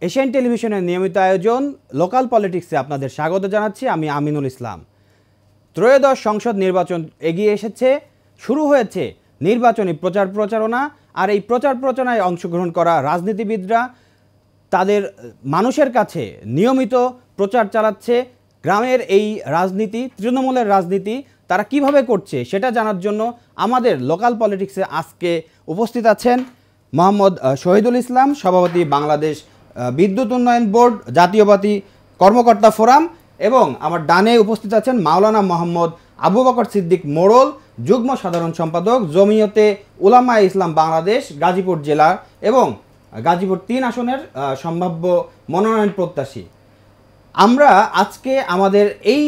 Asian টেলিভিশনের নিয়মিত আয়োজন লোকাল পলিটিক্সে আপনাদের স্বাগত জানাচ্ছি। আমি আমিনুল ইসলাম। ত্রয়োদশ সংসদ নির্বাচন এগিয়ে এসেছে, শুরু হয়েছে নির্বাচনী প্রচারণা। আর এই প্রচারণায় অংশগ্রহণ করা রাজনীতিবিদরা তাদের মানুষের কাছে নিয়মিত প্রচার চালাচ্ছে। গ্রামের এই রাজনীতি, তৃণমূলের রাজনীতি তারা কিভাবে করছে সেটা জানার জন্য আমাদের লোকাল পলিটিক্সে আজকে উপস্থিত আছেন মোহাম্মদ শহীদুল ইসলাম, সভাপতি বাংলাদেশ বিদ্যুৎ উন্নয়ন বোর্ড জাতীয়বাদী কর্মকর্তা ফোরাম, এবং আমার ডানে উপস্থিত আছেন মাওলানা মোহাম্মদ আবু বকর সিদ্দিক মোড়ল, যুগ্ম সাধারণ সম্পাদক জমিয়তে উলামায়ে ইসলাম বাংলাদেশ গাজীপুর জেলা এবং গাজীপুর ৩ আসনের সম্ভাব্য মনোনয়ন প্রত্যাশী। আমরা আজকে আমাদের এই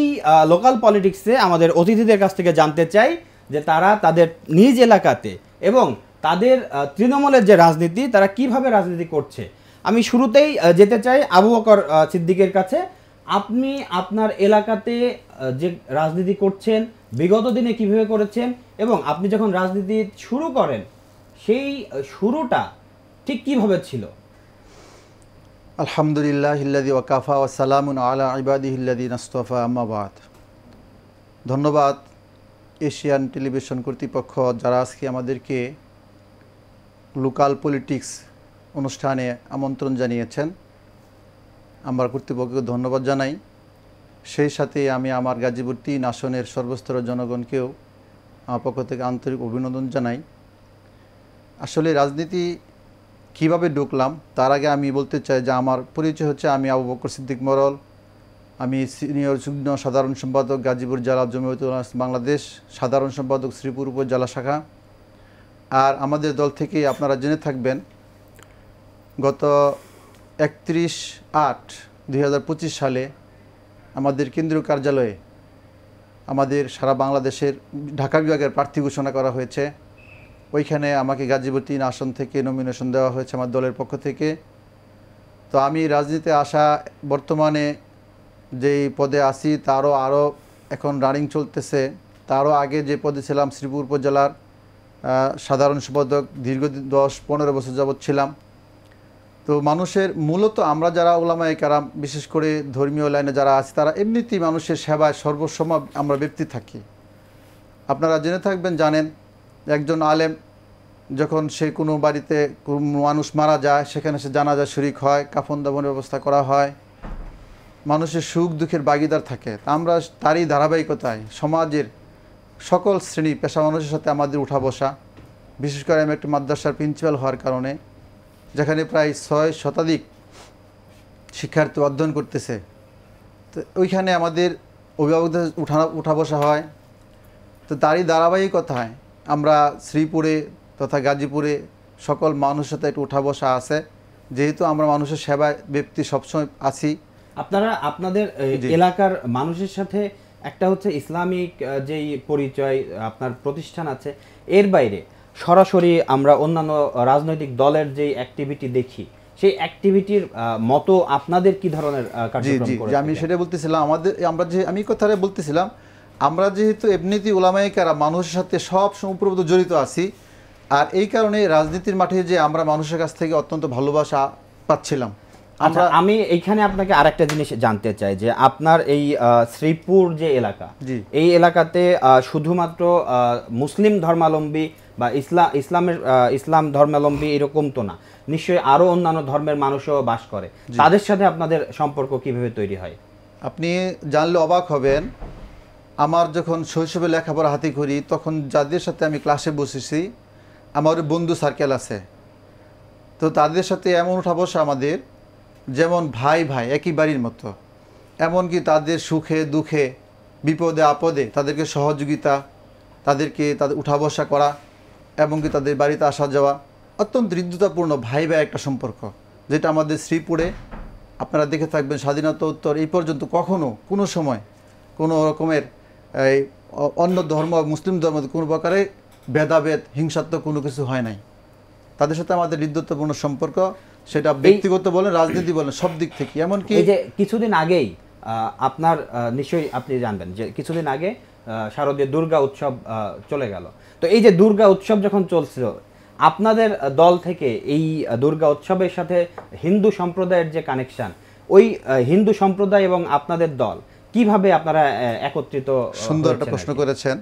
লোকাল পলিটিক্সে আমাদের অতিথিদের কাছ থেকে জানতে চাই যে তারা তাদের নিজ এলাকাতে এবং তাদের তৃণমূলের যে রাজনীতি তারা কিভাবে রাজনীতি করছে। আমি শুরুতেই যেতে চাই আবু বকর সিদ্দিকের কাছে। আপনি আপনার এলাকাতে যে রাজনীতি করছেন বিগত দিনে কিভাবে করেছেন এবং আপনি যখন রাজনীতি শুরু করেন সেই শুরুটা ঠিক কিভাবে ছিল? আলহামদুলিল্লাহিল্লাযী ওয়াকাফা ওয়া সালামুন আলা ইবাদিহিল্লাযীনা ইসতাফা, আম্মা বাদ। ধন্যবাদ এশিয়ান টেলিভিশন কর্তৃপক্ষ যারা আজকে আমাদেরকে লোকাল পলিটিক্স অনুষ্ঠানে আমন্ত্রণ জানিয়েছেন। আমার কর্তৃপক্ষকে ধন্যবাদ জানাই। সেই সাথে আমি আমার গাজীপুর ৩ আসনের সর্বস্তরের জনগণকেও আমার পক্ষ থেকে আন্তরিক অভিনন্দন জানাই। আসলে রাজনীতি কিভাবে ঢুকলাম তার আগে আমি বলতে চাই যে আমার পরিচয় হচ্ছে, আমি আবু বকর সিদ্দিক মোড়ল, আমি সিনিয়র যুগ্ম সাধারণ সম্পাদক গাজীপুর জেলা জমিয়তে উলামায়ে ইসলাম বাংলাদেশ, সাধারণ সম্পাদক শ্রীপুর উপজেলা শাখা। আর আমাদের দল থেকে আপনারা জেনে থাকবেন গত 31/8/2025 সালে আমাদের কেন্দ্রীয় কার্যালয়ে আমাদের সারা বাংলাদেশের ঢাকা বিভাগের প্রার্থী ঘোষণা করা হয়েছে। ওইখানে আমাকে গাজীপুর ৩ আসন থেকে নমিনেশন দেওয়া হয়েছে আমার দলের পক্ষ থেকে। তো আমি রাজনীতিতে আসা বর্তমানে যেই পদে আছি আরও এখন রানিং চলতেছে। তারও আগে যে পদে ছিলাম শ্রীপুর উপজেলার সাধারণ সম্পাদক দীর্ঘ 10-15 বছর যাবৎ ছিলাম। তো মানুষের মূলত আমরা যারা উলামায়ে কেরাম বিশেষ করে ধর্মীয় লাইনে যারা আছি তারা এমনিতেই মানুষের সেবায় সর্বসময় আমরা ব্যক্তি থাকি। আপনারা জেনে থাকবেন, জানেন, একজন আলেম যখন সে কোনো বাড়িতে কোনো মানুষ মারা যায় সেখানে সে জানাজা শরীক হয়, কাফন দাফনের ব্যবস্থা করা হয়, মানুষের সুখ দুঃখের ভাগিদার থাকে। আমরা তারই ধারাবাহিকতায় সমাজের সকল শ্রেণী পেশা মানুষের সাথে আমাদের উঠা বসা। বিশেষ করে আমি একটা মাদ্রাসার প্রিন্সিপাল হওয়ার কারণে যেখানে প্রায় 6 শতাধিক শিক্ষার্থী অধ্যয়ন করতেছে, তো ওইখানে আমাদের অভিভাবকদের উঠা বসা হয়। তো তারই ধারাবাহিকতায় আমরা শ্রীপুরে তথা গাজীপুরে সকল মানুষের সাথে একটু উঠা বসা আছে, যেহেতু আমরা মানুষের সেবায় ব্যক্তি সবসময় আছি। আপনারা আপনাদের এলাকার মানুষের সাথে একটা হচ্ছে ইসলামিক যেই পরিচয় আপনার প্রতিষ্ঠান আছে, এর বাইরে সরাসরি আমরা অন্যান্য রাজনৈতিক দলের যে অ্যাক্টিভিটি দেখি সেই অ্যাক্টিভিটির মতো আপনাদের কি ধরনের কার্যক্রম করে? আমি সেটা বলতেছিলাম, আমি কথাটা বলতেছিলাম, আমরা যেহেতু এমনিতেই উলামায়ে কেরাম মানুষের সাথে সব সম্পর্ক জড়িত আছি, আর এই কারণে রাজনীতির মাঠে যে আমরা মানুষের কাছ থেকে অত্যন্ত ভালোবাসা পাচ্ছিলাম। আমি এইখানে আপনাকে আরেকটা জিনিস জানতে চাই যে আপনার এই শ্রীপুর যে এলাকা, এই এলাকাতে শুধুমাত্র মুসলিম ধর্মাবলম্বী বা ইসলাম ধর্মাবলম্বী এরকম তো না, নিশ্চয়ই আরো অন্যান্য ধর্মের মানুষও বাস করে। তাদের সাথে আপনাদের সম্পর্ক কিভাবে তৈরি হয়? আপনি জানলে অবাক হবেন, আমার যখন শৈশবে লেখাপড়া হাতে করি তখন যাদের সাথে আমি ক্লাসে বসেছি আমার বন্ধু সার্কেল আছে, তো তাদের সাথে এমন উঠা বসা আমাদের যেমন ভাই ভাই একই বাড়ির মতো। এমনকি তাদের সুখে দুঃখে বিপদে আপদে তাদেরকে সহযোগিতা, তাদের উঠা বসা করা, এমনকি তাদের বাড়িতে আসা যাওয়া, অত্যন্ত হৃদ্যতাপূর্ণ ভাই ভাই একটা সম্পর্ক, যেটা আমাদের শ্রীপুরে আপনারা দেখে থাকবেন স্বাধীনতা উত্তর এই পর্যন্ত কখনো কোনো সময় কোনো রকমের অন্য ধর্ম মুসলিম ধর্ম কোনো প্রকারে ভেদাভেদ হিংসাত্মক কোনো কিছু হয় নাই। তাদের সাথে আমাদের হৃদ্যতাপূর্ণ সম্পর্ক, সেটা ব্যক্তিগত বলেন রাজনীতি বলেন সব দিক থেকে। এমনকি এই যে কিছুদিন আগেই আপনার নিশ্চয়ই আপনি জানবেন যে কিছুদিন আগে শারদীয় দুর্গা উৎসব চলে গেল। তো এই যে দুর্গা উৎসব যখন চলছিল আপনাদের দল থেকে এই দুর্গা উৎসবের সাথে হিন্দু সম্প্রদায়ের যে কানেকশন, ওই হিন্দু সম্প্রদায় এবং আপনাদের দল কিভাবে আপনারা একত্রিত? সুন্দর একটা প্রশ্ন করেছেন।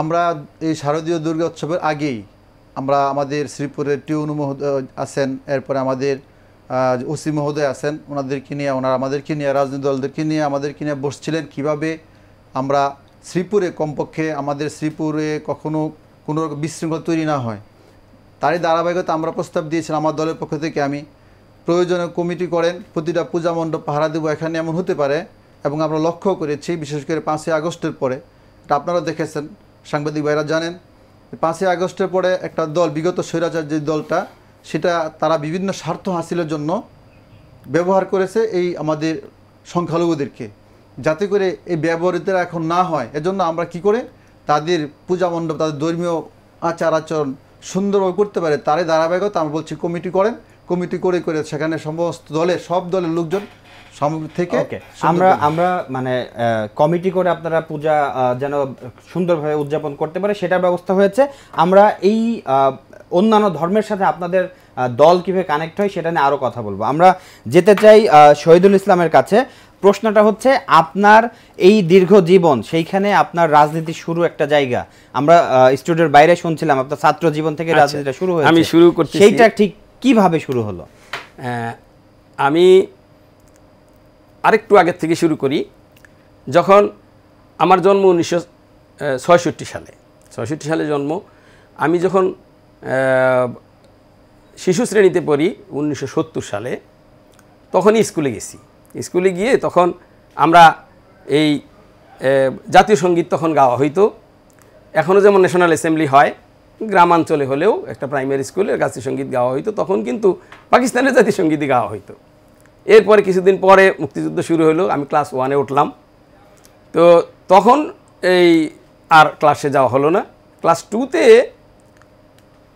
আমরা এই শারদীয় দুর্গা উৎসবের আগেই আমরা আমাদের শ্রীপুরের টিউনু মহোদয় আছেন, এরপরে আমাদের ওসি মহোদয় আছেন, ওনাদেরকে নিয়ে আমাদেরকে নিয়ে রাজনৈতিক দলদেরকে নিয়ে আমাদেরকে নিয়ে বসছিলেন কিভাবে আমরা শ্রীপুরে কমপক্ষে আমাদের শ্রীপুরে কখনো কোনো রকম বিশৃঙ্খলা তৈরি না হয়। তারই ধারাবাহিকতা আমরা প্রস্তাব দিয়েছিলাম আমার দলের পক্ষ থেকে, আমি প্রয়োজনে কমিটি করেন, প্রতিটা পূজা মণ্ডপ পাহারা দেবো, এখানে এমন হতে পারে। এবং আমরা লক্ষ্য করেছি বিশেষ করে 5ই আগস্টের পরে, এটা আপনারা দেখেছেন, সাংবাদিক ভাইরা জানেন, 5ই আগস্টের পরে একটা দল, বিগত স্বৈরাচার যে দলটা, সেটা তারা বিভিন্ন স্বার্থ হাসিলের জন্য ব্যবহার করেছে এই আমাদের সংখ্যালঘুদেরকে, যাতে করে এই ব্যবহৃতরা এখন না হয়। এজন্য আমরা কি করে তাদের পূজা মণ্ডপ, তাদের ধর্মীয় আচার আচরণ সুন্দরভাবে করতে পারে, তারই ধারাবাহিকতা আমরা বলছি কমিটি করেন, কমিটি করে সেখানে সমস্ত দলের সব দলের লোকজন থেকে আমরা মানে কমিটি করে আপনারা পূজা যেন সুন্দরভাবে উদযাপন করতে পারে সেটার ব্যবস্থা হয়েছে। আমরা এই অন্যান্য ধর্মের সাথে আপনাদের দল কিভাবে কানেক্ট হয় সেটা নিয়ে আরও কথা বলবো। আমরা যেতে চাই শহীদুল ইসলামের কাছে। প্রশ্নটা হচ্ছে, আপনার এই দীর্ঘ জীবন, সেইখানে আপনার রাজনীতি শুরু একটা জায়গা, আমরা স্টুডিওর বাইরে শুনছিলাম আপনার ছাত্র জীবন থেকে রাজনীতিটা শুরু হয়েছে, আমি শুরু করছি। সেইটা ঠিক কিভাবে শুরু হলো? আমি আরেকটু আগের থেকে শুরু করি। যখন আমার জন্ম 1966 সালে, 66 সালে জন্ম। আমি যখন শিশু শ্রেণীতে পড়ি 1970 সালে, তখনই স্কুলে গেছি। স্কুলে গিয়ে তখন আমরা এই জাতীয় সঙ্গীত তখন গাওয়া হইতো। এখনও যেমন ন্যাশনাল অ্যাসেম্বলি হয়, গ্রামাঞ্চলে হলেও একটা প্রাইমারি স্কুলে জাতীয় সঙ্গীত গাওয়া হইতো। তখন কিন্তু পাকিস্তানের জাতীয় সঙ্গীতই গাওয়া হইতো। এরপরে কিছুদিন পরে মুক্তিযুদ্ধ শুরু হলো, আমি ক্লাস 1-এ উঠলাম। তো তখন এই আর ক্লাসে যাওয়া হলো না। ক্লাস 2-তে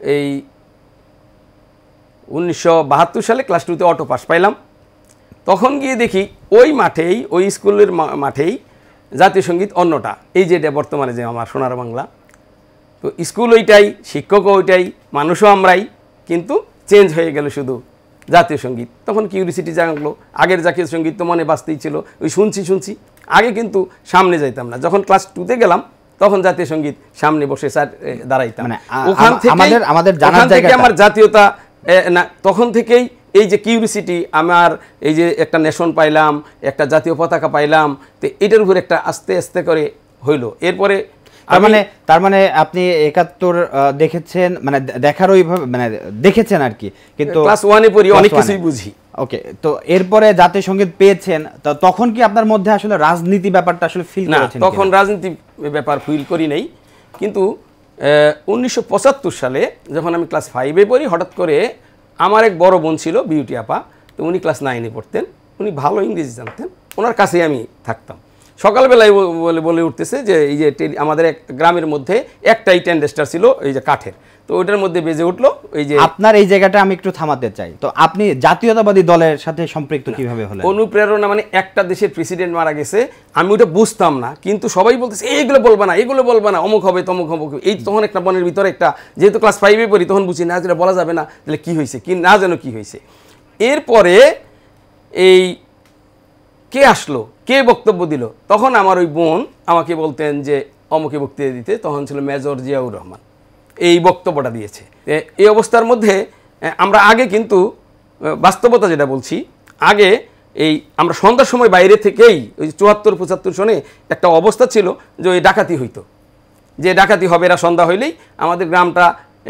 এই 1972 সালে ক্লাস 2-তে অটো পাস পাইলাম। তখন গিয়ে দেখি ওই মাঠেই, ওই স্কুলের মাঠেই জাতীয় সঙ্গীত অন্যটা, এই যেটা বর্তমানে যে আমার সোনার বাংলা। তো স্কুল ওইটাই, শিক্ষকও ওইটাই, মানুষও আমরাই, কিন্তু চেঞ্জ হয়ে গেল শুধু জাতীয় সঙ্গীত। তখন কিউরিসিটি জাগলো, আগের জাতীয় সঙ্গীত তো মনে বাঁচতেই ছিল, ওই শুনছি। আগে কিন্তু সামনে যাইতাম না। যখন ক্লাস 2-তে গেলাম তখন জাতীয় সঙ্গীত সামনে বসে স্যার দাঁড়াইতাম। ওখান থেকে আমার জাতীয়তা না, তখন থেকেই এই যে কিউরিসিটি, আমার এই যে একটা নেশন পাইলাম, একটা জাতীয় পতাকা পাইলাম, তো এটার উপর একটা আস্তে আস্তে করে হইলো। এরপরে তার মানে আপনি 71 দেখেছেন, মানে দেখার ওইভাবে মানে দেখেছেন আর কি, কিন্তু ক্লাস 1-এ পড়ি, অনেক কিছুই বুঝি। ওকে, তো এরপরে জাতীয় সঙ্গীত পেয়েছেন, তো তখন কি আপনার মধ্যে আসলে রাজনীতি ব্যাপারটা আসলে ফিল করেছেন? না, তখন রাজনীতি ব্যাপার ফিল করি নাই। কিন্তু 1975 সালে যখন আমি ক্লাস 5-এ পড়ি, হঠাৎ করে আমার এক বড় বোন ছিল, বিউটি আপা, তো উনি ক্লাস 9-এ পড়তেন, উনি ভালো ইংরেজি জানতেন, ওনার কাছেই আমি থাকতাম। সকালবেলায় বলে উঠতেছে যে এই যে আমাদের এক গ্রামের মধ্যে একটাই ট্যান্ডেস্টার ছিল, এই যে কাঠের, তো ওইটার মধ্যে বেজে উঠলো। এই যে আপনার এই জায়গাটা আমি একটু থামাতে চাই, তো আপনি জাতীয়তাবাদী দলের সাথে সম্পৃক্ত কিভাবে হলেন? অনুপ্রেরণা মানে একটা দেশের প্রেসিডেন্ট মারা গেছে, আমি ওটা বুঝতাম না, কিন্তু সবাই বলতেছে এইগুলো বলবা না, এগুলো বলবা না, অমুক হবে তমুক হবে। এই তখন একটা মনের ভিতরে একটা, যেহেতু ক্লাস 5-এ পড়ি, তখন বুঝি না যেটা বলা যাবে না, তাহলে কী হয়েছে, কি না যেন কী হয়েছে। এরপরে এই কে আসলো, কে বক্তব্য দিল, তখন আমার ওই বোন আমাকে বলতেন যে অমুকে বক্তৃতা দিতে, তখন ছিল মেজর জিয়াউর রহমান, এই বক্তব্যটা দিয়েছে। এই অবস্থার মধ্যে আমরা আগে কিন্তু বাস্তবতা যেটা বলছি, আগে এই আমরা সন্ধ্যার সময় বাইরে থেকেই ওই 74-75 সনে একটা অবস্থা ছিল যে ওই ডাকাতি হইতো, যে ডাকাতি হবে, এরা সন্ধ্যা হইলেই আমাদের গ্রামটা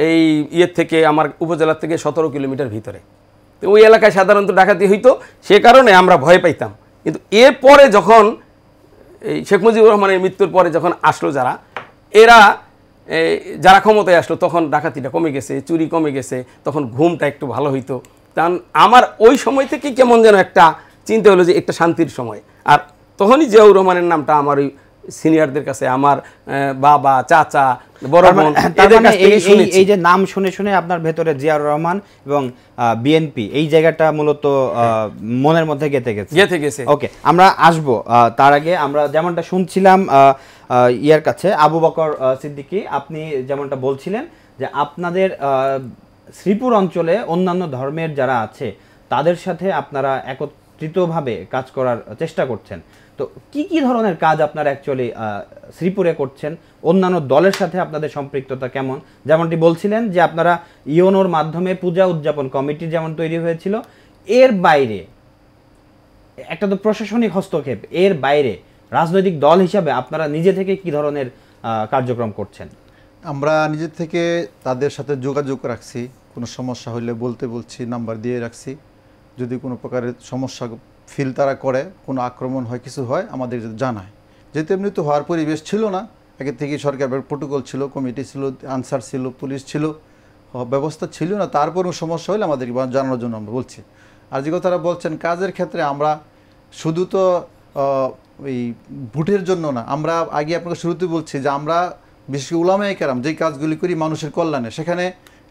এই ইয়ের থেকে, আমার উপজেলার থেকে 17 কিলোমিটার ভিতরে, তো ওই এলাকায় সাধারণত ডাকাতি হইতো, সে কারণে আমরা ভয় পাইতাম। কিন্তু এরপরে যখন এই শেখ মুজিবুর রহমানের মৃত্যুর পরে যখন আসলো যারা ক্ষমতায় আসলো, তখন ডাকাতিটা কমে গেছে, চুরি কমে গেছে, তখন ঘুমটা একটু ভালো হইতো। কারণ আমার ওই সময় থেকে কেমন যেন একটা চিন্তা হলো যে একটা শান্তির সময়। আর তখনই জিয়াউর রহমানের নামটা আমার ওই সিনিয়রদের কাছে, আমার বাবা, চাচা, বড় বোন, এদের কাছ থেকে শুনেছি। এই যে নাম শুনে শুনে আপনার ভেতরে জিয়াউর রহমান এবং বিএনপি এই জায়গাটা মূলত মনের মধ্যে গেঁথে গেছে। ওকে, আমরা আসবো, তার আগে আমরা যেমনটা শুনছিলাম ইয়ার কাছে, আবু বকর সিদ্দিকী, আপনি যেমনটা বলছিলেন যে আপনাদের শ্রীপুর অঞ্চলে অন্যান্য ধর্মের যারা আছে তাদের সাথে আপনারা একত্রিতভাবে কাজ করার চেষ্টা করছেন। তো কি কি ধরনের কাজ আপনারা অ্যাকচুয়ালি শ্রীপুরে করছেন? অন্যান্য দলের সাথে আপনাদের সম্পৃক্ততা কেমন? যেমনটি বলছিলেন যে আপনারা ইওনোর মাধ্যমে পূজা উদযাপন কমিটি যেমন তৈরি হয়েছিল, এর বাইরে একটা তো প্রশাসনিক হস্তক্ষেপ, এর বাইরে রাজনৈতিক দল হিসাবে আপনারা নিজে থেকে কি ধরনের কার্যক্রম করছেন? আমরা নিজে থেকে তাদের সাথে যোগাযোগ রাখছি, কোনো সমস্যা হলে বলছি, নাম্বার দিয়ে রাখছি। যদি কোনো প্রকারের সমস্যা ফিল তারা করে, কোনো আক্রমণ হয়, কিছু হয়, আমাদের জানায়। যেহেতু এমনি তো হওয়ার পরিবেশ ছিল না, আগে থেকে সরকারের প্রোটোকল ছিল, কমিটি ছিল, আনসার ছিল, পুলিশ ছিল, ব্যবস্থা ছিল না, তারপরও সমস্যা হলে আমাদেরকে জানানোর জন্য আমরা বলছি। আর যে কথাটা বলছেন কাজের ক্ষেত্রে, আমরা শুধু তো ওই ভোটের জন্য না, আমরা আগে আপনাকে শুরুতে বলছি যে আমরা বিশেষ করে উলামায়ে কেরাম যেই কাজগুলি করি মানুষের কল্যাণে, সেখানে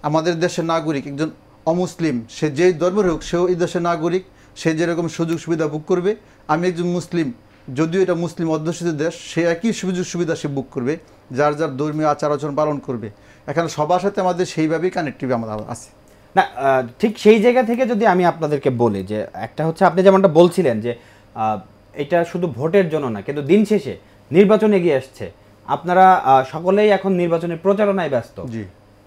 আমাদের দেশের নাগরিক একজন অমুসলিম, সে যেই ধর্মের হোক, সেও এই দেশের নাগরিক, সে যেরকম সুযোগ সুবিধা ভোগ করবে, আমি একজন মুসলিম, যদিও এটা মুসলিম অধ্যুষিত দেশ, সে একই সুযোগ সুবিধা সে ভোগ করবে, যার যার ধর্মীয় আচার আচরণ পালন করবে। এখানে সবার সাথে আমাদের সেইভাবেই কানেক্টিভ আমাদের আছে। না, ঠিক সেই জায়গা থেকে যদি আমি আপনাদেরকে বলি যে একটা হচ্ছে আপনি যেমনটা বলছিলেন যে এটা শুধু ভোটের জন্য না, কিন্তু দিন শেষে নির্বাচন এগিয়ে আসছে, আপনারা সকলেই এখন নির্বাচনের প্রচারণায় ব্যস্ত।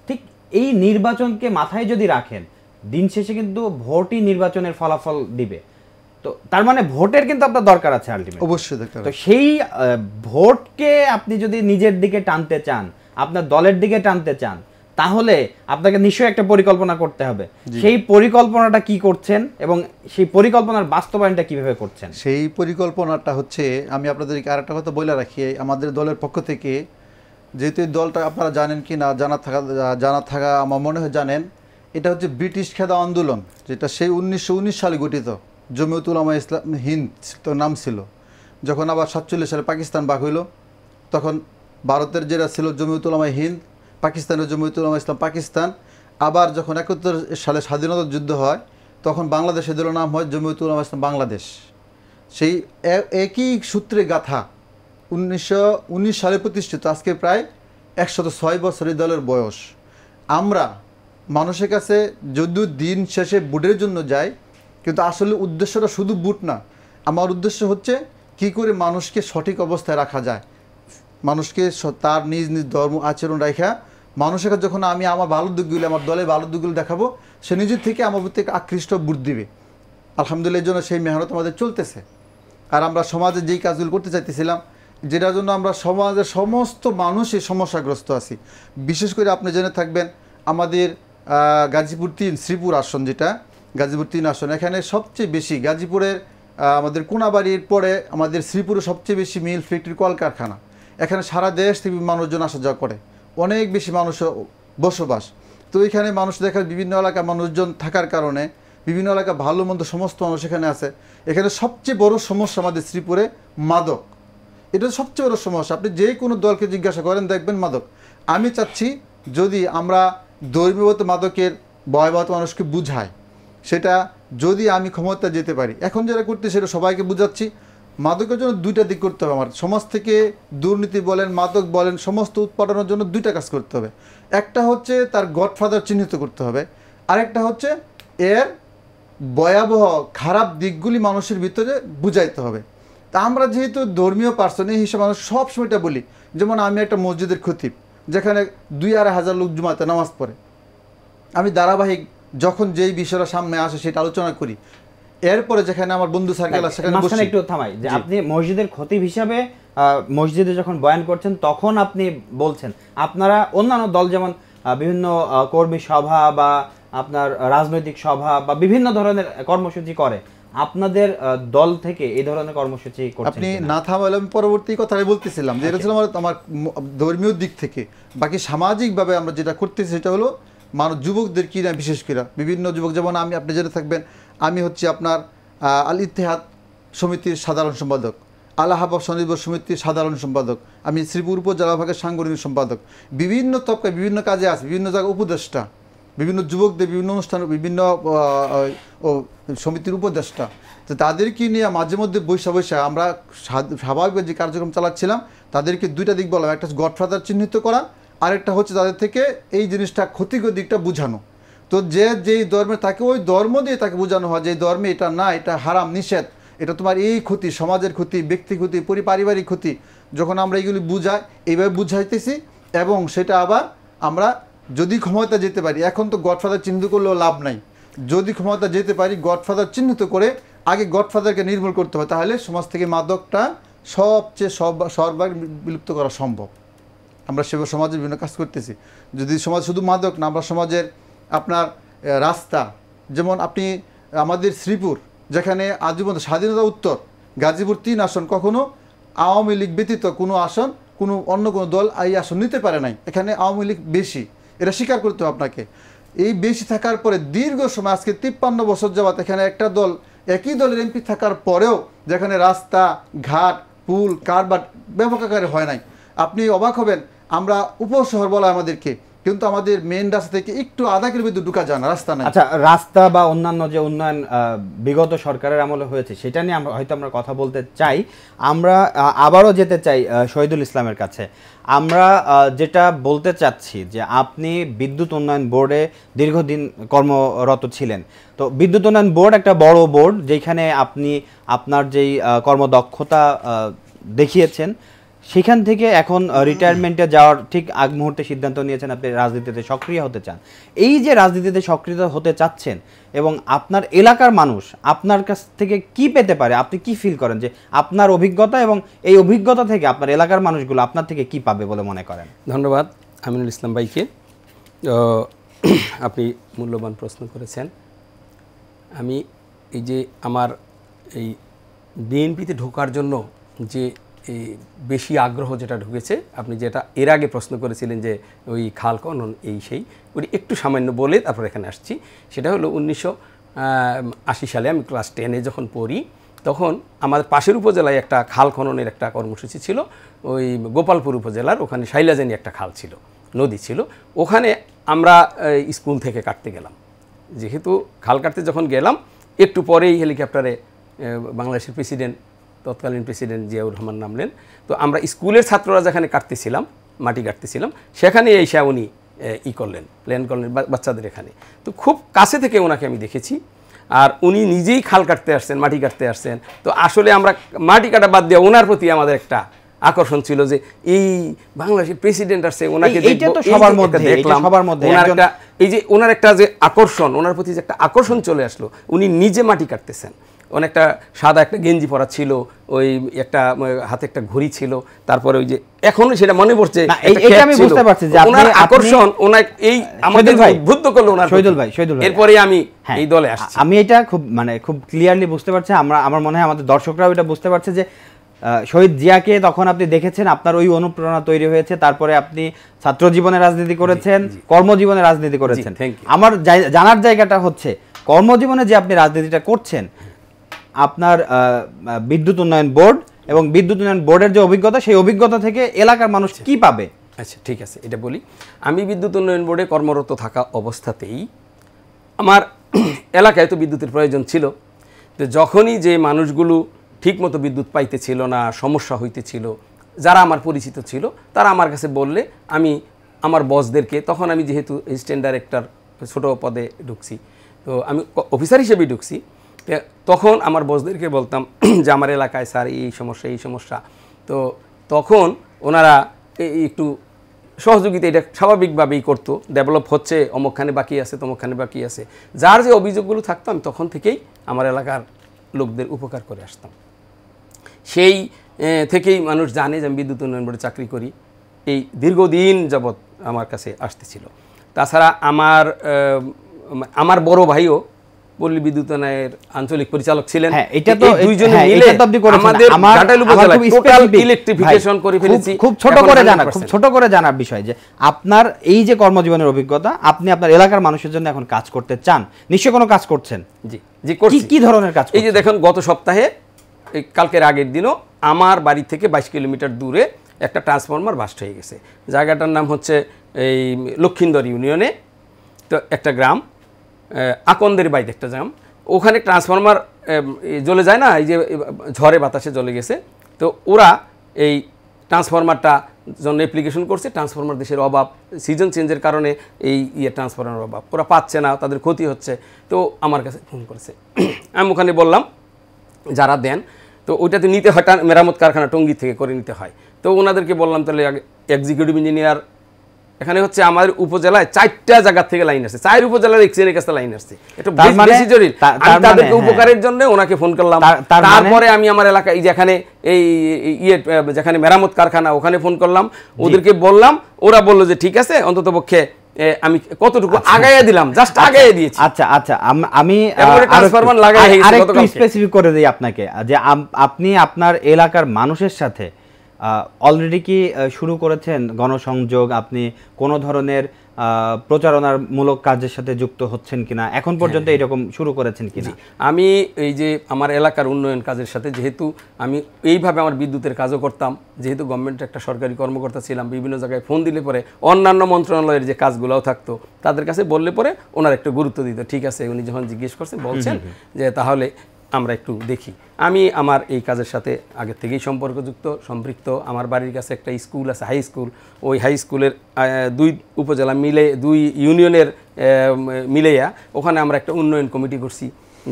ঠিক এই নির্বাচনকে মাথায় যদি রাখেন, দিন শেষে কিন্তু ভোটই নির্বাচনের ফলাফল দিবে। তো তার মানে ভোটের কিন্তু আপনার দরকার আছে আলটিমেট, অবশ্যই দরকার। তো সেই ভোটকে আপনি যদি নিজের দিকে টানতে চান, আপনার দলের দিকে টানতে চান, তাহলে আপনাকে নিশ্চয়ই একটা পরিকল্পনা করতে হবে। সেই পরিকল্পনাটা কি করছেন এবং সেই পরিকল্পনার বাস্তবায়নটা কিভাবে করছেন? সেই পরিকল্পনাটা হচ্ছে, আমি আপনাদেরকে আরেকটা কথা বলে রাখি, আমাদের দলের পক্ষ থেকে, যেহেতু এই দলটা আপনারা জানেন কি না জানা থাকা আমার মনে হয় জানেন, এটা হচ্ছে ব্রিটিশ খেদা আন্দোলন, যেটা সেই 1919 সালে গঠিত। জমিয়তুল উলামা ইসলাম হিন্দ তো নাম ছিল। যখন আবার 47 সালে পাকিস্তান ভাগ হইল, তখন ভারতের যেটা ছিল জমিয়তুল উলামা হিন্দ, পাকিস্তানের জমিয়তুল উলামা ইসলাম পাকিস্তান। আবার যখন 71 সালে স্বাধীনতা যুদ্ধ হয়, তখন বাংলাদেশের দলের নাম হয় জমিয়তুল উলামা ইসলাম বাংলাদেশ। সেই একই সূত্রে গাথা 1919 সালে প্রতিষ্ঠিত, আজকে প্রায় 106 বছর এই দলের বয়স। আমরা মানুষের কাছে যদিও দিন শেষে ভোটের জন্য যাই, কিন্তু আসলে উদ্দেশ্যটা শুধু ভোট না। আমার উদ্দেশ্য হচ্ছে কি করে মানুষকে সঠিক অবস্থায় রাখা যায়, মানুষকে তার নিজ নিজ ধর্ম আচরণ রাখা, মানুষের কাছে যখন আমি আমার ভালো দিকগুলো, আমার দলের ভালো দিকগুলো দেখাবো, সে নিজের থেকে আমার প্রতি আকৃষ্ট ভোট দিবে। আলহামদুলিল্লাহ, এই জন্য সেই মেহনত আমাদের চলতেছে। আর আমরা সমাজে যেই কাজগুলো করতে চাইতেছিলাম, যেটার জন্য আমরা সমাজের সমস্ত মানুষই সমস্যাগ্রস্ত আছি। বিশেষ করে আপনি জেনে থাকবেন, আমাদের গাজীপুর 3 শ্রীপুর আসন, যেটা গাজীপুর 3 আসন, এখানে সবচেয়ে বেশি গাজীপুরের আমাদের কোনাবাড়ির পরে আমাদের শ্রীপুরে সবচেয়ে বেশি মিল ফ্যাক্টরি কলকারখানা। এখানে সারা দেশ থেকে মানুষজন আসা যাওয়া করে, অনেক বেশি মানুষ বসবাস। তো এখানে মানুষ দেখার বিভিন্ন এলাকার মানুষজন থাকার কারণে বিভিন্ন এলাকা ভালো মন্দ সমস্ত মানুষ এখানে আছে। এখানে সবচেয়ে বড় সমস্যা আমাদের শ্রীপুরে মাদক, এটা সবচেয়ে বড় সমস্যা। আপনি যে কোনো দলকে জিজ্ঞাসা করেন, দেখবেন মাদক। আমি চাচ্ছি যদি আমরা ধর্মীয়গত মাদকের ভয়াবহতা মানুষকে বুঝাই, সেটা যদি আমি ক্ষমতা যেতে পারি, এখন যেটা করতে সেটা সবাইকে বুঝাচ্ছি। মাদকের জন্য দুইটা দিক করতে হবে আমার, সমাজ থেকে দুর্নীতি বলেন, মাদক বলেন, সমস্ত উৎপাদনের জন্য দুইটা কাজ করতে হবে। একটা হচ্ছে তার গডফাদার চিহ্নিত করতে হবে, আরেকটা হচ্ছে এর ভয়াবহ খারাপ দিকগুলি মানুষের ভিতরে বুঝাইতে হবে। তা আমরা যেহেতু ধর্মীয় পার্সন, এই হিসেবে মানুষ সবসময়টা বলি, যেমন আমি একটা মসজিদের খতিব, যেখানে 2-2,500 লোক জুমাতে নামাজ পড়ে, আমি ধারাবাহিক যখন যেই বিষয়টা সামনে আসে সেটা আলোচনা করি। এরপরে যেখানে আমার বন্ধু সার্কেল আছে, সেখানে বসি। একটু থামাই যে আপনি মসজিদের খতিব হিসাবে মসজিদে যখন বয়ান করছেন, তখন আপনি বলছেন আপনারা অন্যান্য দল যেমন বিভিন্ন কর্মী সভা বা আপনার রাজনৈতিক সভা বা বিভিন্ন ধরনের কর্মসূচি করে, আপনাদের দল থেকে এই ধরনের কর্মসূচি করছেন? আপনি না থামালে আমি পরবর্তী কথাই বলতেছিলাম যে এটা ছিল আমার ধর্মীয় দিক থেকে। বাকি সামাজিকভাবে আমরা যেটা করতেছি সেটা হলো মানুষ যুবকদের কিনা, বিশেষ করে বিভিন্ন যুবক, যেমন আপনি জেনে থাকবেন আমি হচ্ছে আপনার আল ইত্তেহাদ সমিতির সাধারণ সম্পাদক, আল আহবাব স্বনির্ভর সমিতির সাধারণ সম্পাদক, আমি শ্রীপুর উপজেলা ভাগের সাংগঠনিক সম্পাদক। বিভিন্ন তবকায় বিভিন্ন কাজে আছে, বিভিন্ন জায়গায় উপদেষ্টা, বিভিন্ন যুবকদের বিভিন্ন অনুষ্ঠান, বিভিন্ন সমিতির উপদেষ্টা। তো তাদেরকে নিয়ে মাঝে মধ্যে বৈশা আমরা স্বাভাবিক যে কার্যক্রম চালাচ্ছিলাম, তাদেরকে দুইটা দিক বলা, একটা গডফাদার চিহ্নিত করা, আরেকটা হচ্ছে তাদের থেকে এই জিনিসটা ক্ষতিকর দিকটা বোঝানো। তো যেই ধর্মে তাকে ওই ধর্ম দিয়ে তাকে বোঝানো হয় যে এই ধর্মে এটা না, এটা হারাম নিষেধ, এটা তোমার এই ক্ষতি, সমাজের ক্ষতি, ব্যক্তি ক্ষতি, পারিবারিক ক্ষতি, যখন আমরা এইগুলি বুঝাই, এইভাবে বুঝাইতেছি এবং সেটা আবার আমরা যদি ক্ষমতা যেতে পারি, এখন তো গডফাদার চিহ্নিত করলেও লাভ নাই, যদি ক্ষমতা যেতে পারি গডফাদার চিহ্নিত করে আগে গডফাদারকে নির্মূল করতে হয়, তাহলে সমাজ থেকে মাদকটা সবচেয়ে সর্বাগ বিলুপ্ত করা সম্ভব। আমরা সেভাবে সমাজের বিভিন্ন কাজ করতেছি। যদি সমাজ শুধু মাদক না, আমরা সমাজের আপনার রাস্তা, যেমন আপনি আমাদের শ্রীপুর যেখানে আজীবন স্বাধীনতা উত্তর গাজীপুর 3 আসন, কখনো আওয়ামী লীগ ব্যতীত কোনো আসন কোনো অন্য কোনো দল এই আসন নিতে পারে নাই, এখানে আওয়ামী লীগ বেশি, এটা স্বীকার করতে হবে আপনাকে। এই বেশি থাকার পরে দীর্ঘ সময় আজকে 53 বছর যাবৎ এখানে একটা দল, একই দলের এমপি থাকার পরেও যেখানে রাস্তা ঘাট পুল কারবার ব্যাপক আকারে হয় নাই। আপনি অবাক হবেন, আমরা উপশহর বলা আমাদেরকে, কিন্তু আমাদের মেন রাস্তা থেকে একটু আধা কিলোমিটার ঢুকা যায় না, রাস্তা নাই। আচ্ছা, রাস্তা বা অন্যান্য যে উন্নয়ন বিগত সরকারের আমলে হয়েছে সেটা নিয়ে আমরা কথা বলতে চাই। আমরা আবারও যেতে চাই শহীদুল ইসলামের কাছে। আমরা যেটা বলতে চাচ্ছি যে আপনি বিদ্যুৎ উন্নয়ন বোর্ডে দীর্ঘদিন কর্মরত ছিলেন। তো বিদ্যুৎ উন্নয়ন বোর্ড একটা বড় বোর্ড, যেখানে আপনি আপনার যেই কর্মদক্ষতা দেখিয়েছেন, সেখান থেকে এখন রিটায়ারমেন্টে যাওয়ার ঠিক আগ মুহূর্তে সিদ্ধান্ত নিয়েছেন আপনি রাজনীতিতে সক্রিয় হতে চান। এই যে রাজনীতিতে সক্রিয় হতে চাচ্ছেন এবং আপনার এলাকার মানুষ আপনার কাছ থেকে কি পেতে পারে, আপনি কি ফিল করেন যে আপনার অভিজ্ঞতা এবং এই অভিজ্ঞতা থেকে আপনার এলাকার মানুষগুলো আপনার থেকে কি পাবে বলে মনে করেন? ধন্যবাদ আমিনুল ইসলাম ভাইকে, আপনি মূল্যবান প্রশ্ন করেছেন। আমি এই যে আমার এই বিএনপিতে ঢোকার জন্য যে বেশি আগ্রহ যেটা ঢুকেছে, আপনি যেটা এর আগে প্রশ্ন করেছিলেন যে ওই খাল খনন এই সেই, ওই একটু সামান্য বলে তারপর এখানে আসছি। সেটা হলো 1980 সালে আমি ক্লাস 10-এ যখন পড়ি, তখন আমাদের পাশের উপজেলায় একটা খাল খননের একটা কর্মসূচি ছিল। ওই গোপালপুর উপজেলার ওখানে শাইলাজানি একটা খাল ছিল, নদী ছিল, ওখানে আমরা স্কুল থেকে কাটতে গেলাম। যেহেতু খাল কাটতে যখন গেলাম, একটু পরেই হেলিকপ্টারে বাংলাদেশের প্রেসিডেন্ট, তৎকালীন প্রেসিডেন্ট জিয়াউর রহমান নামলেন। তো আমরা স্কুলের ছাত্ররা যেখানে কাটতেছিলাম, মাটি কাটতেছিলাম, সেখানে এসে উনি করলেন, প্ল্যান করলেন বাচ্চাদের এখানে। তো খুব কাছে থেকে ওনাকে আমি দেখেছি, আর উনি নিজেই খাল কাটতে আসছেন, মাটি কাটতে আসছেন। তো আসলে আমরা মাটি কাটা বাদ দিয়ে ওনার প্রতি আমাদের একটা আকর্ষণ ছিল যে এই বাংলাদেশের প্রেসিডেন্ট আসছে, ওনাকে দেখলাম, এই যে ওনার একটা যে আকর্ষণ, ওনার প্রতি যে একটা আকর্ষণ চলে আসলো। উনি নিজে মাটি কাটতেছেন, অনেকটা সাদা একটা গেঞ্জি পরা ছিল, ওই একটা হাতে একটা ঘড়ি ছিল, তারপরে ওই যে এখনো সেটা মনে পড়ছে, আমি বুঝতে পারছি যে ওনার আকর্ষণ ওনাকে এই আমাদের উদ্বুদ্ধ করলো ওনার। শহীদুল ভাই, এরপরে আমি এই দলে আসছি। আমি এটা খুব ক্লিয়ারলি বুঝতে পারছি, আমার মনে হয় আমাদের দর্শকরাও এটা বুঝতে পারছে যে শহীদ জিয়াকে তখন আপনি দেখেছেন, আপনার ওই অনুপ্রেরণা তৈরি হয়েছে, তারপরে আপনি ছাত্র জীবনে রাজনীতি করেছেন, কর্মজীবনে রাজনীতি করেছেন। আমার জানার জায়গাটা হচ্ছে কর্মজীবনে যে আপনি রাজনীতিটা করছেন, আপনার বিদ্যুৎ উন্নয়ন বোর্ড এবং বিদ্যুৎ উন্নয়ন বোর্ডের যে অভিজ্ঞতা, সেই অভিজ্ঞতা থেকে এলাকার মানুষ কি পাবে? আচ্ছা, ঠিক আছে, এটা বলি। আমি বিদ্যুৎ উন্নয়ন বোর্ডে কর্মরত থাকা অবস্থাতেই আমার এলাকায় তো বিদ্যুতের প্রয়োজন ছিল। তো যখনই যে মানুষগুলো ঠিকমতো বিদ্যুৎ পাইতেছিল না, সমস্যা হইতেছিল, যারা আমার পরিচিত ছিল, তারা আমার কাছে বললে আমি আমার বসদেরকে, তখন আমি যেহেতু অ্যাসিস্ট্যান্ট ডাইরেক্টর ছোটো পদে ঢুকছি, তো আমি অফিসার হিসেবেই ঢুকছি, তখন আমার বসদেরকে বলতাম যে আমার এলাকায় স্যার এই সমস্যা, এই সমস্যা। তো তখন ওনারা একটু সহযোগিতা এটা স্বাভাবিকভাবেই করতো, ডেভেলপ হচ্ছে, অমুকখানে বাকি আছে, তমুকখানে বাকি আছে, যার যে অভিযোগগুলো থাকতো আমি তখন থেকেই আমার এলাকার লোকদের উপকার করে আসতাম। সেই থেকেই মানুষ জানে যে আমি বিদ্যুৎ উন্নয়ন বোর্ডে চাকরি করি, এই দীর্ঘদিন যাবৎ আমার কাছে আসতেছিল। তাছাড়া আমার বড় ভাইও পল্লী বিদ্যুতায়নের আঞ্চলিক পরিচালক ছিলেন। এটা তো দুইজনে মিলে আমাদের ঘাটাইল উপজেলায় টোটাল ইলেকট্রিফিকেশন করে ফেলেছি। খুব ছোট করে জানার বিষয় যে আপনার এই যে কর্মজীবনের অভিজ্ঞতা, আপনি আপনার এলাকার মানুষের জন্য এখন কাজ করতে চান, নিশ্চয়ই কোনো কাজ করছেন? জি করছি। কি ধরনের কাজ? এই যে দেখুন, গত সপ্তাহে কালকের আগের দিনও আমার বাড়ি থেকে 22 কিলোমিটার দূরে একটা ট্রান্সফরমার বাস্ট হয়ে গেছে। জায়গাটার নাম হচ্ছে এই লক্ষিন্দর ইউনিয়নে, তো একটা গ্রাম, আকন্দের বাইরে একটা গ্রাম, ওখানে ট্রান্সফরমার জ্বলে যায় না, এই যে ঝড়ে বাতাসে জ্বলে গেছে। তো ওরা এই ট্রান্সফরমারটা জন্য অ্যাপ্লিকেশন করছে, ট্রান্সফরমার দেশের অভাব, সিজন চেঞ্জের কারণে এই ট্রান্সফরমার অভাব, ওরা পাচ্ছে না, তাদের ক্ষতি হচ্ছে। তো আমার কাছে ফোন করেছে, আমি ওখানে বললাম যারা দেন তো ওইটাতে নিতে হয় মেরামত কারখানা টঙ্গী থেকে করে নিতে হয়। তো ওনাদেরকে বললাম তাহলে এক্সিকিউটিভ ইঞ্জিনিয়ার, এখানে হচ্ছে আমার উপজেলায় 4টা জায়গা থেকে লাইন আসছে, 4 উপজেলার এক্সিডেন্টের কাছে লাইন আসছে, এটা বেশি জরুরি। আমি তাদেরকে উপকারের জন্য ওনাকে ফোন করলাম, তারপরে আমি আমার এলাকায় যেখানে এই যেখানে মেরামত কারখানা ওখানে ফোন করলাম, ওদেরকে বললাম, ওরা বললো যে ঠিক আছে, অন্তত পক্ষে আমি কতটুকু আগাইয়া দিলাম, জাস্ট আগাইয়া দিয়েছি। আচ্ছা আমি ট্রান্সফরমার লাগাই আরেকটু স্পেসিফিক করে দিই আপনাকে, যে আপনি আপনার এলাকার মানুষের সাথে অলরেডি কি শুরু করেছেন গণসংযোগ? আপনি কোনো ধরনের প্রচারণামূলক কাজের সাথে যুক্ত হচ্ছেন কিনা এখন পর্যন্ত এরকম শুরু করেছেন কিনা? আমি এই যে আমার এলাকার উন্নয়ন কাজের সাথে, যেহেতু আমি এইভাবে আমার বিদ্যুতের কাজও করতাম, যেহেতু গভর্নমেন্টের একটা সরকারি কর্মকর্তা ছিলাম, বিভিন্ন জায়গায় ফোন দিলে পরে অন্যান্য মন্ত্রণালয়ের যে কাজগুলোও থাকতো তাদের কাছে বললে পরে ওনার একটু গুরুত্ব দিত। ঠিক আছে, উনি যখন জিজ্ঞেস করছেন বলছেন যে তাহলে আমরা একটু দেখি। আমি আমার এই কাজের সাথে আগে থেকেই সম্পৃক্ত। আমার বাড়ির কাছে একটা স্কুল আছে, হাই স্কুল, ওই হাই স্কুলের 2 উপজেলা মিলে 2 ইউনিয়নের মিলেয়া ওখানে আমরা একটা উন্নয়ন কমিটি করছি,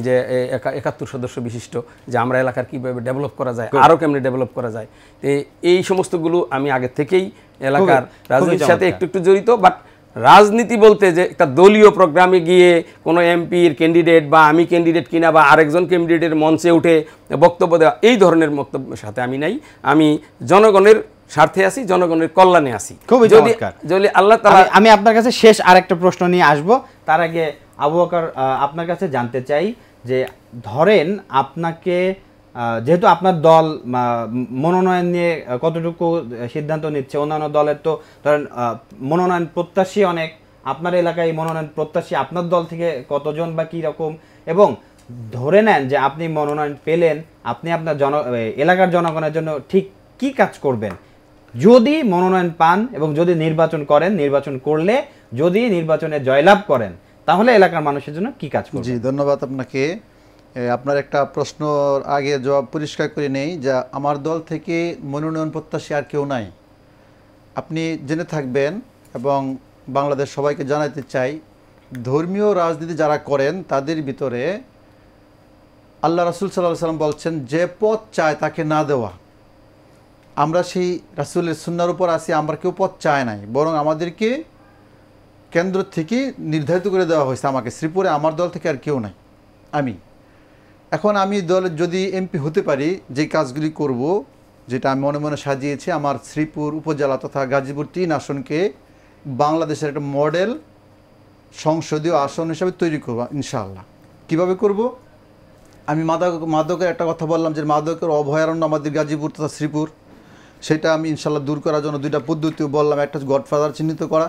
যে 71 সদস্য বিশিষ্ট, যে আমরা এলাকার কীভাবে ডেভেলপ করা যায়, আরও কেমনি ডেভেলপ করা যায়। তো এই সমস্তগুলো আমি আগে থেকেই এলাকার রাজনীতির সাথে একটু জড়িত। বাট রাজনীতি বলতে যে একটা দলীয় প্রোগ্রামে গিয়ে কোনো এমপির ক্যান্ডিডেট বা আমি ক্যান্ডিডেট কিনা বা আরেকজন ক্যান্ডিডেটের মঞ্চে উঠে বক্তব্য দেওয়া, এই ধরনের বক্তব্যের সাথে আমি নাই। আমি জনগণের স্বার্থে আছি, জনগণের কল্যাণে আছি। যদি আল্লাহ তাআলা, আমি আপনার কাছে শেষ আরেকটা প্রশ্ন নিয়ে আসব, তার আগে আবু বকর আপনার কাছে জানতে চাই যে ধরেন আপনাকে, যেহেতু আপনার দল মনোনয়ন নিয়ে কতটুকু সিদ্ধান্ত নিচ্ছে, অন্যান্য দলের তো ধরেন মনোনয়ন প্রত্যাশী অনেক, আপনার এলাকায় মনোনয়ন প্রত্যাশী আপনার দল থেকে কতজন বা কী রকম, এবং ধরে নেন যে আপনি মনোনয়ন পেলেন, আপনি আপনার এলাকার জনগণের জন্য ঠিক কি কাজ করবেন যদি মনোনয়ন পান, এবং যদি নির্বাচন করেন, নির্বাচন করলে যদি নির্বাচনে জয়লাভ করেন, তাহলে এলাকার মানুষের জন্য কি কাজ করবেন? জি, ধন্যবাদ আপনাকে। আপনার একটা প্রশ্ন আগে জবাব পরিষ্কার করে নেই, যে আমার দল থেকে মনোনয়ন প্রত্যাশী আর কেউ নাই, আপনি জেনে থাকবেন। এবং বাংলাদেশ সবাইকে জানাতে চাই, ধর্মীয় রাজনীতি যারা করেন তাদের ভিতরে আল্লাহ রাসূল সাল্লাল্লাহু আলাইহি ওয়াসাল্লাম বলছেন, যে পথ চায় তাকে না দেওয়া। আমরা সেই রাসূলের সুন্নাহর উপর আছি, আমরা কেউ পথ চায় নাই, বরং আমাদেরকে কেন্দ্র থেকে নির্ধারিত করে দেওয়া হয়েছে। আমাকে শ্রীপুরে আমার দল থেকে আর কেউ নাই, আমি। এখন আমি দলের যদি এমপি হতে পারি, যে কাজগুলি করব, যেটা আমি মনে মনে সাজিয়েছি, আমার শ্রীপুর উপজেলা তথা গাজীপুর 3 আসনকে বাংলাদেশের একটা মডেল সংসদীয় আসন হিসাবে তৈরি করব ইনশাআল্লাহ। কিভাবে করব? আমি মাদকের একটা কথা বললাম, যে মাদকের অভয়ারণ্য আমাদের গাজীপুর তথা শ্রীপুর, সেটা আমি ইনশাআল্লাহ দূর করার জন্য 2টা পদ্ধতিও বললাম। একটা গডফাদার চিহ্নিত করা,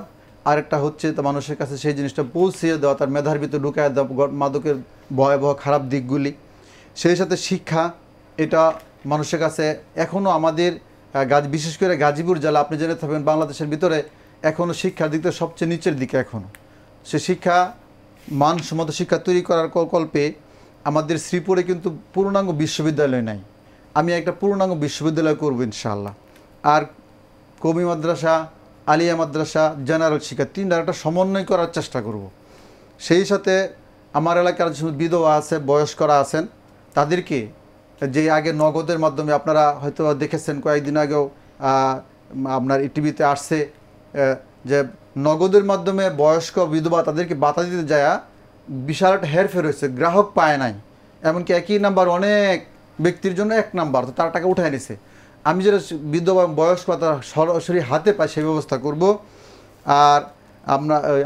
আরেকটা হচ্ছে তা মানুষের কাছে সেই জিনিসটা পৌঁছে দেওয়া, তার মেধার ভিতরে ঢুকায় দেওয়া মাদকের ভয়াবহ খারাপ দিকগুলি। সেই সাথে শিক্ষা, এটা মানুষের কাছে এখনও আমাদের বিশেষ করে গাজীপুর জেলা, আপনি জেনে থাকবেন বাংলাদেশের ভিতরে এখনও শিক্ষার দিকটা সবচেয়ে নিচের দিকে। এখনও সে শিক্ষা, মানসম্মত শিক্ষা তৈরি করার কল্পে আমাদের শ্রীপুরে কিন্তু পূর্ণাঙ্গ বিশ্ববিদ্যালয় নাই। আমি একটা পূর্ণাঙ্গ বিশ্ববিদ্যালয় করব ইনশাআল্লাহ। আর কওমি মাদ্রাসা, আলিয়া মাদ্রাসা, জেনারেল শিক্ষা, 3টার একটা সমন্বয় করার চেষ্টা করব। সেই সাথে আমার এলাকার যে বিধবা আছে, বয়স্করা আছেন, তাদেরকে যে আগে নগদের মাধ্যমে, আপনারা হয়তো দেখেছেন কয়েকদিন আগেও আপনার টিভিতে আসছে, যে নগদের মাধ্যমে বয়স্ক বিধবা তাদেরকে বাতা দিতে যায় বিশাল একটা হেরফের হয়েছে, গ্রাহক পায় নাই। এমনকি একই নাম্বার অনেক ব্যক্তির জন্য 1 নাম্বার, তো তার টাকা উঠায় নিছে। আমি যেটা বিধবা বয়স্ক তারা সরাসরি হাতে পায় সেই ব্যবস্থা করব। আর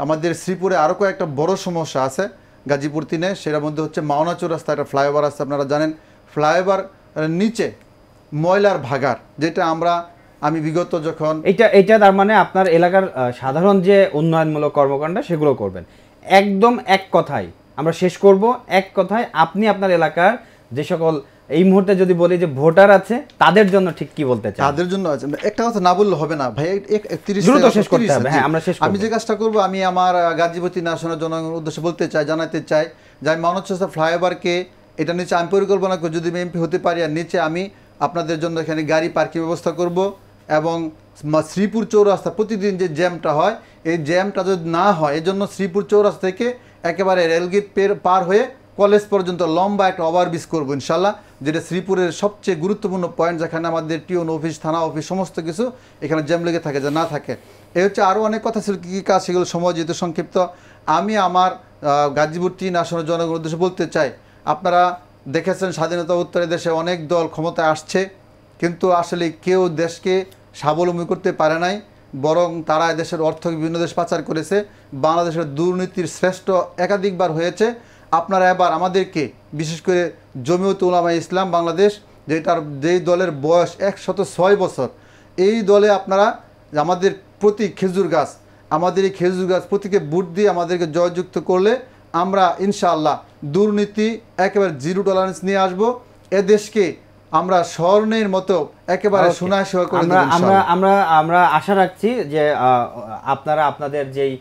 আমাদের শ্রীপুরে আরও কয়েকটা বড় সমস্যা আছে গাজীপুর 3-এ, সেটার মধ্যে হচ্ছে মাওনা চৌরাস্তা, একটা ফ্লাইওভার আছে, আপনারা জানেন। ফ্লাইওভার নিচে ময়লার ভাগার, যেটা আমি বিগত যখন এটা তার মানে আপনার এলাকার সাধারণ যে উন্নয়নমূলক কর্মকাণ্ড সেগুলো করবেন। একদম এক কথায় আমরা শেষ করব, এক কথায় আপনি আপনার এলাকার যে সকল, এই মুহূর্তে যদি বলি যে ভোটার আছে, তাদের জন্য ঠিক কি বলতে চাই? তাদের জন্য একটা কথা না বললে হবে না ভাই, 31 দ্রুত শেষ করতে হবে। হ্যাঁ, আমরা শেষ করব। আমি যে কাজটা করব, আমি আমার গাজীপুর 3 আসনের জনগণের উদ্দেশ্যে বলতে চাই, জানাতে চাই যে আমি মাওনা চৌরাস্তা ফ্লাইওভারকে, এটা নিচে আমি পরিকল্পনা করি যদি আমি এমপি হতে পারি, আর নিচে আমি আপনাদের জন্য এখানে গাড়ি পার্কিং ব্যবস্থা করব, এবং শ্রীপুর চৌরাস্তা প্রতিদিন যে জ্যামটা হয়, এই জ্যামটা যদি না হয়, এই জন্য শ্রীপুর চৌরাস্তা থেকে একেবারে রেলগেট পার হয়ে কলেজ পর্যন্ত লম্বা একটা ওভারব্রিজ করবো ইনশাল্লাহ, যেটা শ্রীপুরের সবচেয়ে গুরুত্বপূর্ণ পয়েন্ট, যেখানে আমাদের টিউন অফিস, থানা অফিস সমস্ত কিছু এখানে জ্যাম লেগে থাকে, যে না থাকে। এই হচ্ছে আরও অনেক কথা ছিল, কী কী কাজ, সেগুলো সময় যেহেতু সংক্ষিপ্ত। আমি আমার গাজীপুর 3 আসনের জনগণের উদ্দেশ্যে বলতে চাই, আপনারা দেখেছেন স্বাধীনতা উত্তরে দেশে অনেক দল ক্ষমতায় আসছে, কিন্তু আসলে কেউ দেশকে স্বাবলম্বী করতে পারে নাই, বরং তারা দেশের অর্থ বিভিন্ন দেশ পাচার করেছে। বাংলাদেশের দুর্নীতির শ্রেষ্ঠ একাধিকবার হয়েছে। আপনারা এবার আমাদেরকে, বিশেষ করে জমিয়তুল উলামায়ে ইসলাম বাংলাদেশ, যেই দলের বয়স 106 বছর, এই দলে আপনারা আমাদের প্রতি খেজুর গাছ, আমাদের এই খেজুর গাছ প্রতীকে ভোট দিয়ে আমাদেরকে জয়যুক্ত করলে আমরা ইনশাআল্লাহ দুর্নীতি একেবারে জিরো টলারেন্স নিয়ে আসব। এদেশকে আমরা স্বর্ণের মতো একেবারে সোনায় সোহাগ করে দেব ইনশাআল্লাহ। আমরা আশা রাখছি যে আপনারা আপনাদের যেই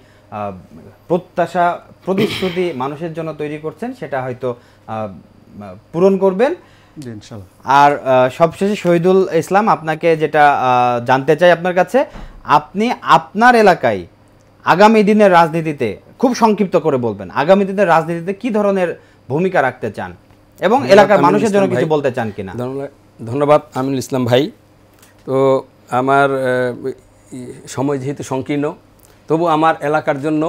প্রত্যাশা, প্রতিশ্রুতি মানুষের জন্য তৈরি করছেন, সেটা হয়তো পূরণ করবেন ইনশাআল্লাহ। আর সবশেষে শহীদুল ইসলাম, আপনাকে যেটা জানতে চাই আপনার কাছে, আপনি আপনার এলাকায় আগামী দিনের রাজনীতিতে, খুব সংক্ষিপ্ত করে বলবেন, আগামী দিনের রাজনীতিতে কি ধরনের ভূমিকা রাখতে চান এবং এলাকার মানুষের জন্য কিছু বলতে চান কিনা? ধন্যবাদ আমিনুল ইসলাম ভাই। তো আমার সময় যেহেতু সংকীর্ণ, তবু আমার এলাকার জন্য,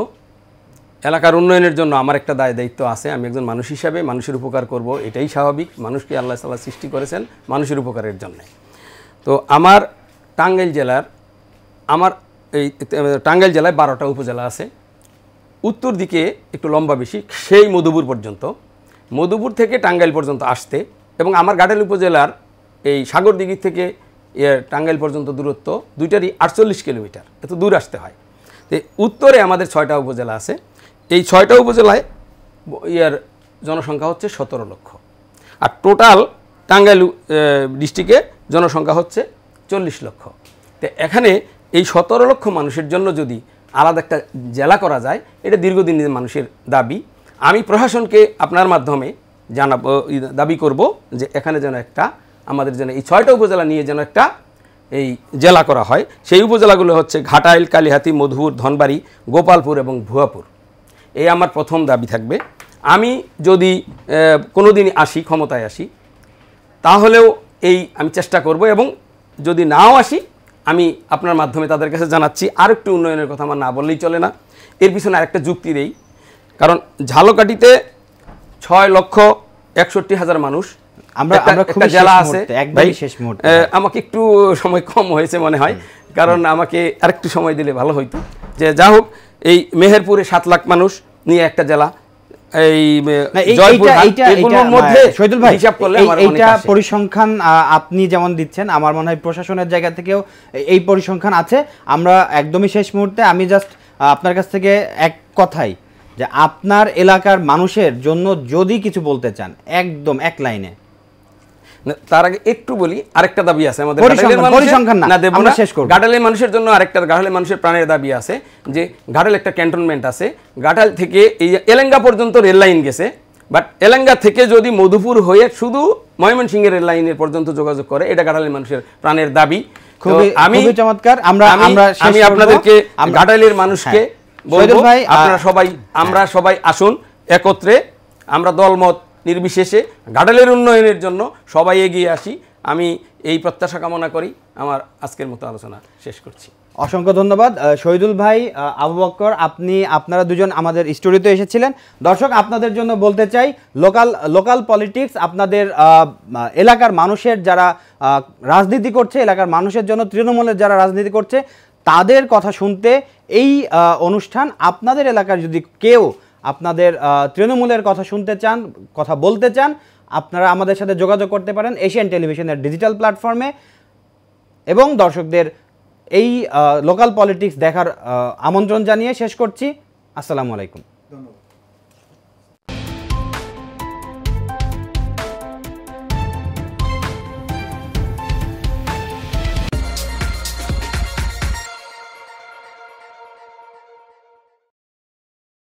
এলাকার উন্নয়নের জন্য আমার একটা দায়িত্ব আছে। আমি একজন মানুষ হিসাবে মানুষের উপকার করব, এটাই স্বাভাবিক। মানুষকে আল্লাহ তাআলা সৃষ্টি করেছেন মানুষের উপকারের জন্য। তো আমার টাঙ্গাইল জেলায় 12টা উপজেলা আছে। উত্তর দিকে একটু লম্বা বেশি, সেই মধুপুর পর্যন্ত, মধুপুর থেকে টাঙ্গাইল পর্যন্ত আসতে, এবং আমার ঘাটাইল উপজেলার এই সাগরদিঘি থেকে টাঙ্গাইল পর্যন্ত দূরত্ব দুইটারই 48 কিলোমিটার, এত দূর আসতে হয়। তো উত্তরে আমাদের 6টা উপজেলা আছে। এই 6টা উপজেলায় জনসংখ্যা হচ্ছে 17 লক্ষ, আর টোটাল টাঙ্গাইল ডিস্ট্রিক্টে জনসংখ্যা হচ্ছে 40 লক্ষ। তো এখানে এই 17 লক্ষ মানুষের জন্য যদি আলাদা একটা জেলা করা যায়, এটা দীর্ঘদিনের মানুষের দাবি। আমি প্রশাসনকে আপনার মাধ্যমে দাবি করব যে এখানে যেন একটা, আমাদের যেন এই 6টা উপজেলা নিয়ে যেন একটা এই জেলা করা হয়। সেই উপজেলাগুলো হচ্ছে ঘাটাইল, কালিহাতী, মধুপুর, ধনবাড়ি, গোপালপুর এবং ভুয়াপুর। এই আমার প্রথম দাবি থাকবে। আমি যদি কোনোদিনই আসি, ক্ষমতায় আসি, তাহলেও আমি চেষ্টা করব, এবং যদি নাও আসি, আমি আপনার মাধ্যমে তাদের কাছে জানাচ্ছি আরেকটু উন্নয়নের কথা আমার না বললেই চলে না। এর পিছনে আরেকটা যুক্তি দেই, কারণ ঝালকাঠিতে 6,61,000 মানুষ, একটা জেলা আছে। আমাকে একটু সময় কম হয়েছে মনে হয়, কারণ আমাকে আরেকটু সময় দিলে ভালো হইতো। যে যা হোক, এই মেহেরপুরে 7 লাখ মানুষ নিয়ে একটা জেলা, পরিসংখ্যান আপনি যেমন দিচ্ছেন, আমার মনে হয় প্রশাসনের জায়গা থেকেও এই পরিসংখ্যান আছে। আমরা একদমই শেষ মুহূর্তে, আমি জাস্ট আপনার কাছ থেকে এক কথাই, যে আপনার এলাকার মানুষের জন্য যদি কিছু বলতে চান, একদম এক লাইনে। তার আগে একটু বলি, আরেকটা দাবি আছে আমাদের ঘাটাইলের মানুষের জন্য, আরেকটা ঘাটাইলের মানুষের প্রাণের দাবি আছে, যে ঘাটাইল একটা ক্যান্টনমেন্ট আছে, ঘাটাইল থেকে এই এলেঙ্গা পর্যন্ত রেল লাইন গেছে, বাট এলেঙ্গা থেকে যদি মধুপুর হয়ে শুধু ময়মনসিংহের রেল লাইনের পর্যন্ত যোগাযোগ করে, এটা ঘাটাইলের মানুষের প্রাণের দাবি। আমি চমৎকার। আমি আপনাদেরকে ঘাটাইলের মানুষকে বলবো, আমরা সবাই আসুন একত্রে, আমরা দলমত নির্বিশেষে ঘাটাইলের উন্নয়নের জন্য সবাই এগিয়ে আসি। আমি এই প্রত্যাশা কামনা করি। আমার আজকের মতো আলোচনা শেষ করছি। অসংখ্য ধন্যবাদ শহীদুল ভাই, আবু বকর, আপনারা দুজন আমাদের স্টুডিওতে এসেছিলেন। দর্শক, আপনাদের জন্য বলতে চাই, লোকাল পলিটিক্স, আপনাদের এলাকার মানুষের যারা রাজনীতি করছে, এলাকার মানুষের জন্য তৃণমূলের যারা রাজনীতি করছে, তাদের কথা শুনতে এই অনুষ্ঠান। আপনাদের এলাকার যদি কেউ আপনাদের তৃণমূলের কথা শুনতে চান, কথা বলতে চান, আপনারা আমাদের সাথে যোগাযোগ করতে পারেন এশিয়ান টেলিভিশনের ডিজিটাল প্ল্যাটফর্মে। এবং দর্শকদের এই লোকাল পলিটিক্স দেখার আমন্ত্রণ জানিয়ে শেষ করছি। আসসালামু আলাইকুম।